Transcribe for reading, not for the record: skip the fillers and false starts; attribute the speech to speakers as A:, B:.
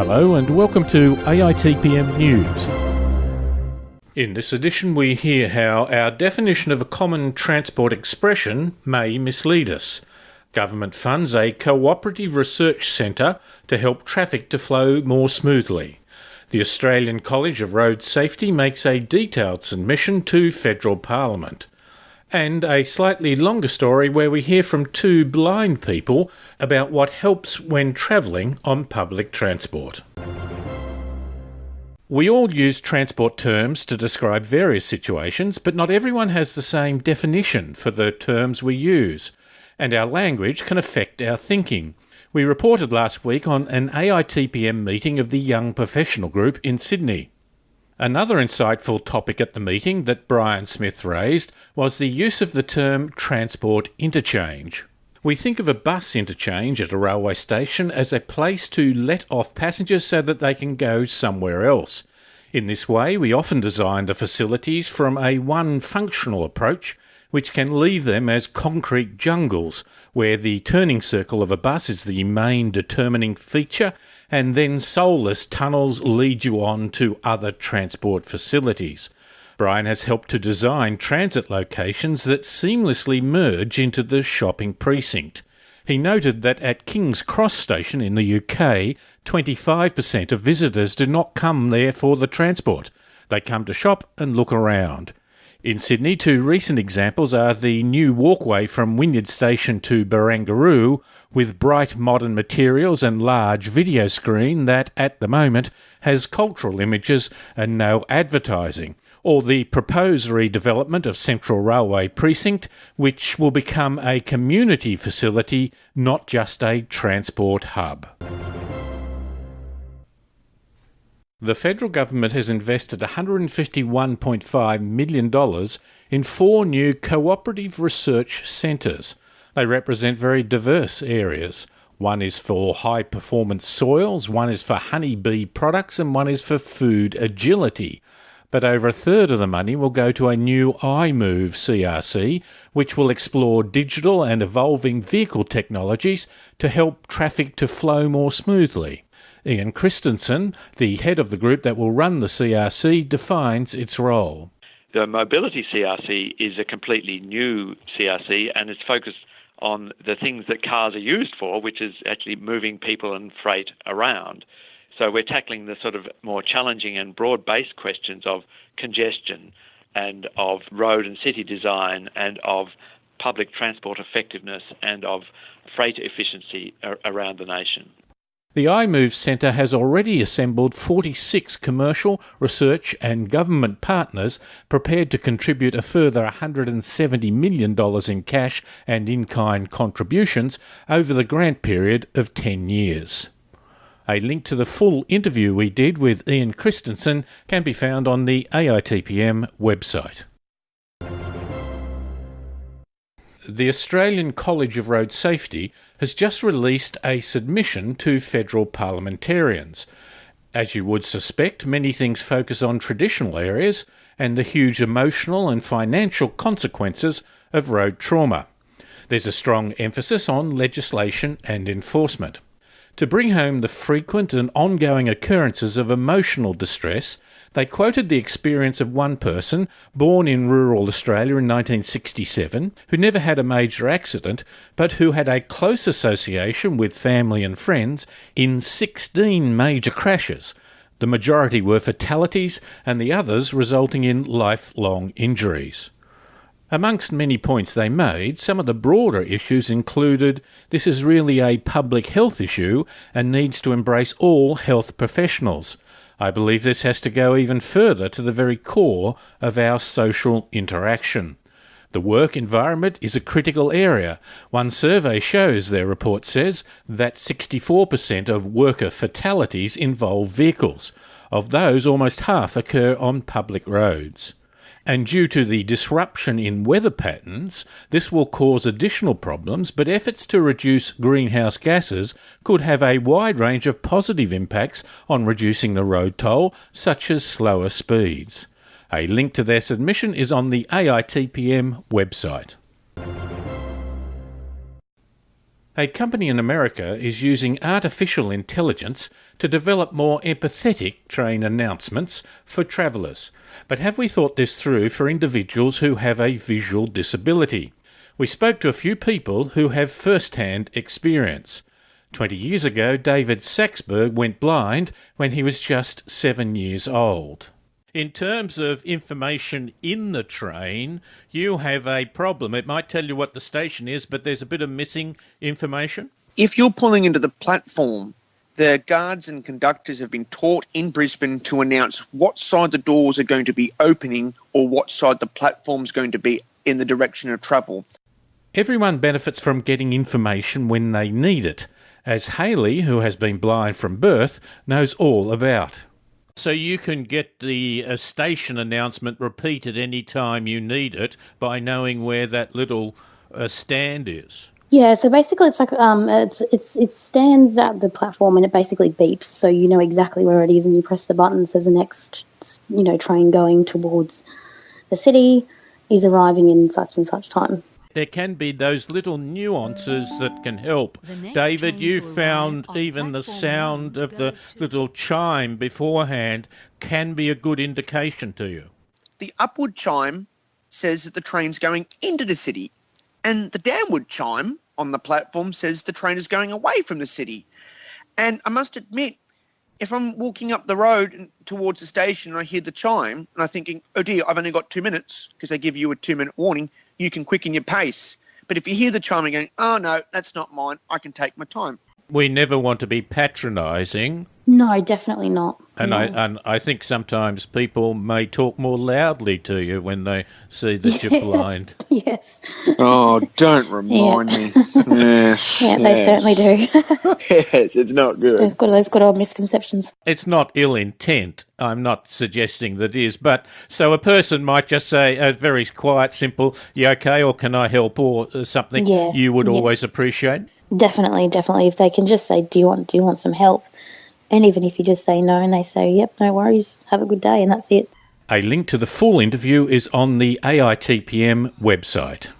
A: Hello and welcome to AITPM News. In this edition we hear how our definition of a common transport expression may mislead us. Government funds a cooperative research centre to help traffic to flow more smoothly. The Australian College of Road Safety makes a detailed submission to Federal Parliament. And a slightly longer story where we hear from two blind people about what helps when travelling on public transport. We all use transport terms to describe various situations, but not everyone has the same definition for the terms we use, and our language can affect our thinking. We reported last week on an AITPM meeting of the Young Professional Group in Sydney. Another insightful topic at the meeting that Brian Smith raised was the use of the term transport interchange. We think of a bus interchange at a railway station as a place to let off passengers so that they can go somewhere else. In this way, we often design the facilities from a one-functional approach, which can leave them as concrete jungles, where the turning circle of a bus is the main determining feature, and then soulless tunnels lead you on to other transport facilities. Brian has helped to design transit locations that seamlessly merge into the shopping precinct. He noted that at King's Cross Station in the UK, 25% of visitors do not come there for the transport. They come to shop and look around. In Sydney, two recent examples are the new walkway from Wynyard Station to Barangaroo, with bright modern materials and large video screen that, at the moment, has cultural images and no advertising, or the proposed redevelopment of Central Railway Precinct, which will become a community facility, not just a transport hub. The federal government has invested $151.5 million in 4 new cooperative research centres. They represent very diverse areas. One is for high-performance soils, one is for honeybee products, and one is for food agility. But over a third of the money will go to a new iMove CRC, which will explore digital and evolving vehicle technologies to help traffic to flow more smoothly. Ian Christensen, the head of the group that will run the CRC, defines its role.
B: The Mobility CRC is a completely new CRC, and it's focused on the things that cars are used for, which is actually moving people and freight around. So we're tackling the sort of more challenging and broad-based questions of congestion and of road and city design and of public transport effectiveness and of freight efficiency around the nation.
A: The iMove Centre has already assembled 46 commercial, research and government partners prepared to contribute a further $170 million in cash and in-kind contributions over the grant period of 10 years. A link to the full interview we did with Ian Christensen can be found on the AITPM website. The Australian College of Road Safety has just released a submission to federal parliamentarians. As you would suspect, many things focus on traditional areas and the huge emotional and financial consequences of road trauma. There's a strong emphasis on legislation and enforcement. To bring home the frequent and ongoing occurrences of emotional distress, they quoted the experience of one person born in rural Australia in 1967 who never had a major accident but who had a close association with family and friends in 16 major crashes. The majority were fatalities and the others resulting in lifelong injuries. Amongst many points they made, some of the broader issues included this is really a public health issue and needs to embrace all health professionals. I believe this has to go even further to the very core of our social interaction. The work environment is a critical area. One survey shows, their report says, that 64% of worker fatalities involve vehicles. Of those, almost half occur on public roads. And due to the disruption in weather patterns, this will cause additional problems, but efforts to reduce greenhouse gases could have a wide range of positive impacts on reducing the road toll, such as slower speeds. A link to their submission is on the AITPM website. A company in America is using artificial intelligence to develop more empathetic train announcements for travellers. But have we thought this through for individuals who have a visual disability? We spoke to a few people who have first-hand experience. 20 years ago, David Saxberg went blind when he was just 7 years old.
C: In terms of information in the train, you have a problem. It might tell you what the station is, but there's a bit of missing information.
D: If you're pulling into the platform, the guards and conductors have been taught in Brisbane to announce what side the doors are going to be opening or what side the platform's going to be in the direction of travel.
A: Everyone benefits from getting information when they need it, as Hayley, who has been blind from birth, knows all about.
C: So you can get the station announcement repeated any time you need it by knowing where that little stand is.
E: Yeah, so basically it's like it stands at the platform and it basically beeps, so you know exactly where it is, and you press the button. Says the next train going towards the city is arriving in such and such time.
C: There can be those little nuances that can help. David, you found even the sound of the little chime beforehand can be a good indication to you.
D: The upward chime says that the train's going into the city, and the downward chime on the platform says the train is going away from the city. And I must admit, if I'm walking up the road towards the station and I hear the chime and I'm thinking, oh dear, I've only got 2 minutes, because they give you a 2-minute warning, you can quicken your pace. But if you hear the chime going, oh no, that's not mine, I can take my time.
C: We never want to be patronising.
E: No, definitely not.
C: And
E: no.
C: I think sometimes people may talk more loudly to you when they see that you're blind.
E: Yes.
D: Oh, don't remind me. Yes.
E: Yeah, they certainly do.
D: Yes, it's not good.
E: They've got those good old misconceptions.
C: It's not ill intent. I'm not suggesting that it is. But so a person might just say a very quiet, simple, you okay, or can I help, or something you would always appreciate.
E: Definitely. If they can just say, do you want some help? And even if you just say no and they say, yep, no worries, have a good day, and that's it.
A: A link to the full interview is on the AITPM website.